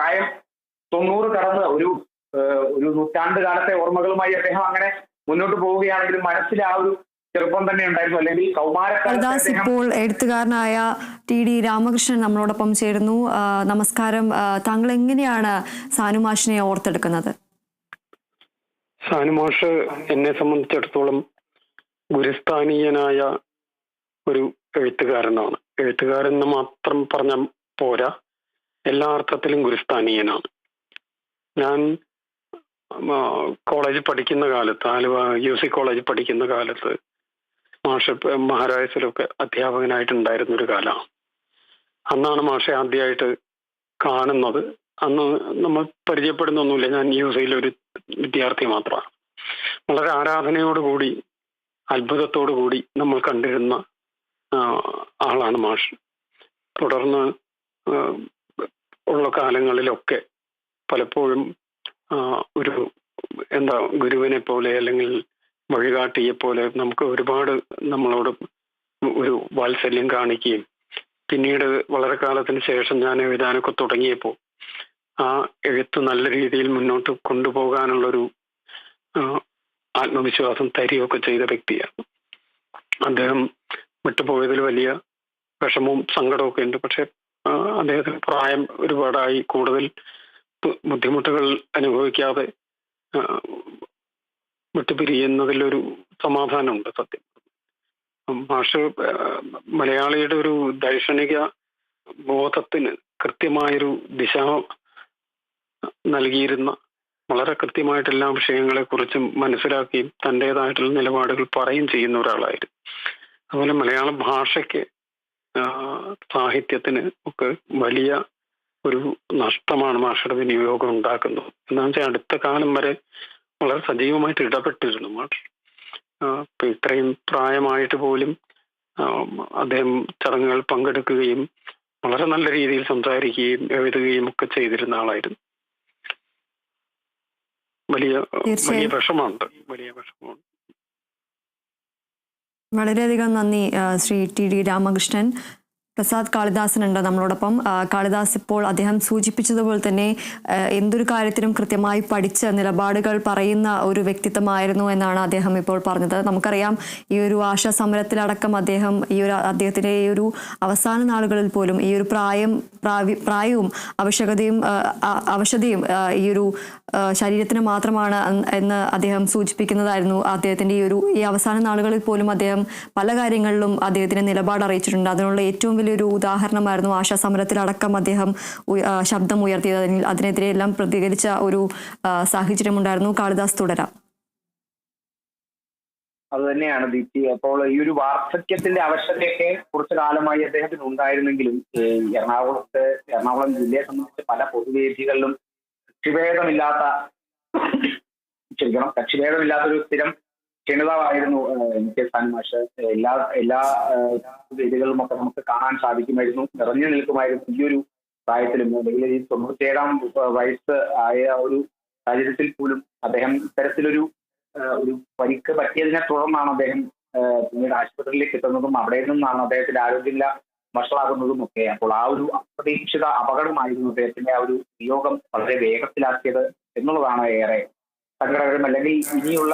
പ്രായം 90 കടന്ന് ഒരു നൂറ്റാണ്ട് കാലത്തെ ഓർമ്മകളുമായി അദ്ദേഹം അങ്ങനെ മുന്നോട്ട് പോവുകയാണെങ്കിലും മനസ്സിൽ ആ ഒരു ചെറുപ്പം തന്നെ ഉണ്ടായിരുന്നു, അല്ലെങ്കിൽ കാളിദാസ് ഇപ്പോൾ എഴുത്തുകാരനായ ടി.ഡി. രാമകൃഷ്ണൻ നമ്മളോടൊപ്പം ചേരുന്നു. നമസ്കാരം. താങ്കൾ എങ്ങനെയാണ് സാനുമാഷിനെ ഓർത്തെടുക്കുന്നത്? സാനുമാഷ് എന്നെ സംബന്ധിച്ചിടത്തോളം ഗുരുസ്ഥാനീയനായ ഒരു എഴുത്തുകാരനാണ്. എഴുത്തുകാരൻ എന്ന് മാത്രം പറഞ്ഞ പോരാ, എല്ലാ അർത്ഥത്തിലും ഗുരുസ്ഥാനീയനാണ്. ഞാൻ കോളേജിൽ പഠിക്കുന്ന കാലത്ത്, ആലുവ UC കോളേജിൽ പഠിക്കുന്ന കാലത്ത് മാഷ് മഹാരാജസിലൊക്കെ അധ്യാപകനായിട്ടുണ്ടായിരുന്ന ഒരു കാലമാണ്. അന്നാണ് മാഷെ ആദ്യമായിട്ട് കാണുന്നത്. അന്ന് നമ്മൾ പരിചയപ്പെടുന്നൊന്നുമില്ല, ഞാൻ UCയിലെ ഒരു വിദ്യാർത്ഥി മാത്രമാണ്. വളരെ ആരാധനയോടുകൂടി അത്ഭുതത്തോടു കൂടി നമ്മൾ കണ്ടിരുന്ന ആളാണ് മാഷ്. തുടർന്ന് ഉള്ള കാലങ്ങളിലൊക്കെ പലപ്പോഴും ഒരു ഗുരുവിനെ പോലെ അല്ലെങ്കിൽ വഴികാട്ടിയെ പോലെ നമുക്ക് ഒരുപാട് നമ്മളോട് ഒരു വാത്സല്യം കാണിക്കുകയും, പിന്നീട് വളരെ കാലത്തിന് ശേഷം ഞാൻ എഴുതാനൊക്കെ തുടങ്ങിയപ്പോൾ ആ എഴുത്ത് നല്ല രീതിയിൽ മുന്നോട്ട് കൊണ്ടുപോകാനുള്ളൊരു ആത്മവിശ്വാസം തരികയൊക്കെ ചെയ്ത വ്യക്തിയാണ്. അദ്ദേഹം വിട്ടുപോയതിൽ വലിയ വിഷമവും സങ്കടമൊക്കെ ഉണ്ട്. പക്ഷെ അദ്ദേഹത്തിന് പ്രായം ഒരുപാടായി, കൂടുതൽ ബുദ്ധിമുട്ടുകൾ അനുഭവിക്കാതെ വിട്ടുപിരിയുന്നതിലൊരു സമാധാനമുണ്ട് സത്യം. മാഷ് മലയാളിയുടെ ഒരു ദൈക്ഷണിക ബോധത്തിന് കൃത്യമായൊരു ദിശ നൽകിയിരുന്ന, വളരെ കൃത്യമായിട്ട് എല്ലാ വിഷയങ്ങളെ കുറിച്ചും മനസ്സിലാക്കുകയും തൻ്റെതായിട്ടുള്ള നിലപാടുകൾ പറയുകയും ചെയ്യുന്ന ഒരാളായിരുന്നു. അതുപോലെ മലയാള ഭാഷയ്ക്ക്, സാഹിത്യത്തിന് ഒക്കെ വലിയ ഒരു നഷ്ടമാണ് മാഷയുടെ വിനിയോഗം ഉണ്ടാക്കുന്നത്. എന്താണെന്ന് വെച്ചാൽ അടുത്ത കാലം വരെ വളരെ സജീവമായിട്ട് ഇടപെട്ടിരുന്നു മാഷ്. ഇത്രയും പ്രായമായിട്ട് പോലും അദ്ദേഹം ചടങ്ങുകൾ പങ്കെടുക്കുകയും വളരെ നല്ല രീതിയിൽ സംസാരിക്കുകയും എഴുതുകയും ഒക്കെ ചെയ്തിരുന്ന ആളായിരുന്നു. വലിയ വിഷമമുണ്ട്. വളരെയധികം നന്ദി ശ്രീ ടി.ഡി. രാമകൃഷ്ണൻ. പ്രസാദ് കാളിദാസനുണ്ട് നമ്മളോടൊപ്പം. കാളിദാസ് ഇപ്പോൾ അദ്ദേഹം സൂചിപ്പിച്ചതുപോലെ തന്നെ എന്തൊരു കാര്യത്തിനും കൃത്യമായി പഠിച്ച നിലപാടുകൾ പറയുന്ന ഒരു വ്യക്തിത്വമായിരുന്നു എന്നാണ് അദ്ദേഹം ഇപ്പോൾ പറഞ്ഞത്. നമുക്കറിയാം, ഈ ഒരു ആശാ സമരത്തിലടക്കം അദ്ദേഹത്തിന്റെ ഈ ഒരു അവസാന നാളുകളിൽ പോലും ഈ ഒരു പ്രായവും അവശതയും ഈ ഒരു ശരീരത്തിന് മാത്രമാണ് എന്ന് അദ്ദേഹം സൂചിപ്പിക്കുന്നതായിരുന്നു. അദ്ദേഹത്തിന്റെ ഈ അവസാന നാളുകളിൽ പോലും അദ്ദേഹം പല കാര്യങ്ങളിലും അദ്ദേഹത്തിന്റെ നിലപാട് അറിയിച്ചിട്ടുണ്ട്. അതിനുള്ള ഏറ്റവും വലിയൊരു ഉദാഹരണമായിരുന്നു ആശാ സമരത്തിലടക്കം അദ്ദേഹം ശബ്ദം ഉയർത്തിയത്. അതിനെതിരെ എല്ലാം പ്രതികരിച്ച ഒരു സാഹചര്യം ഉണ്ടായിരുന്നു. കാളിദാസ് തുടരാം. അത് തന്നെയാണ് ദീപ്തി. അപ്പോൾ ഈ ഒരു വാർദ്ധക്യത്തിന്റെ അവശതയൊക്കെ കുറച്ചു കാലമായി അദ്ദേഹത്തിന് ഉണ്ടായിരുന്നെങ്കിലും എറണാകുളം ജില്ലയെ സംബന്ധിച്ച് പല പൊതുവേദികളിലും കക്ഷിഭേദമില്ലാത്തൊരു സ്ഥിരം ക്ഷണിതാവായിരുന്നു MK സാനുമാഷ്. എല്ലാ വേദികളിലും ഒക്കെ നമുക്ക് കാണാൻ സാധിക്കുമായിരുന്നു, നിറഞ്ഞു നിൽക്കുമായിരുന്നു. ഈ ഒരു പ്രായത്തിലും, അല്ലെങ്കിൽ ഈ 97-ാം വയസ്സ് ആയ ഒരു സാഹചര്യത്തിൽ പോലും അദ്ദേഹം ഇത്തരത്തിലൊരു പരിക്ക് പറ്റിയതിനെ തുടർന്നാണ് അദ്ദേഹം പിന്നീട് ആശുപത്രിയിലേക്ക് എത്തുന്നതും അവിടെ നിന്നാണ് അദ്ദേഹത്തിന്റെ ആരോഗ്യനില വഷളാകുന്നതും ഒക്കെ. അപ്പോൾ ആ ഒരു അപ്രതീക്ഷിത അപകടമായിരുന്നു അദ്ദേഹത്തിന്റെ ആ ഒരു വിയോഗം വളരെ വേഗത്തിലാക്കിയത് എന്നുള്ളതാണ് ഏറെ സങ്കടകരം. അല്ലെങ്കിൽ ഇനിയുള്ള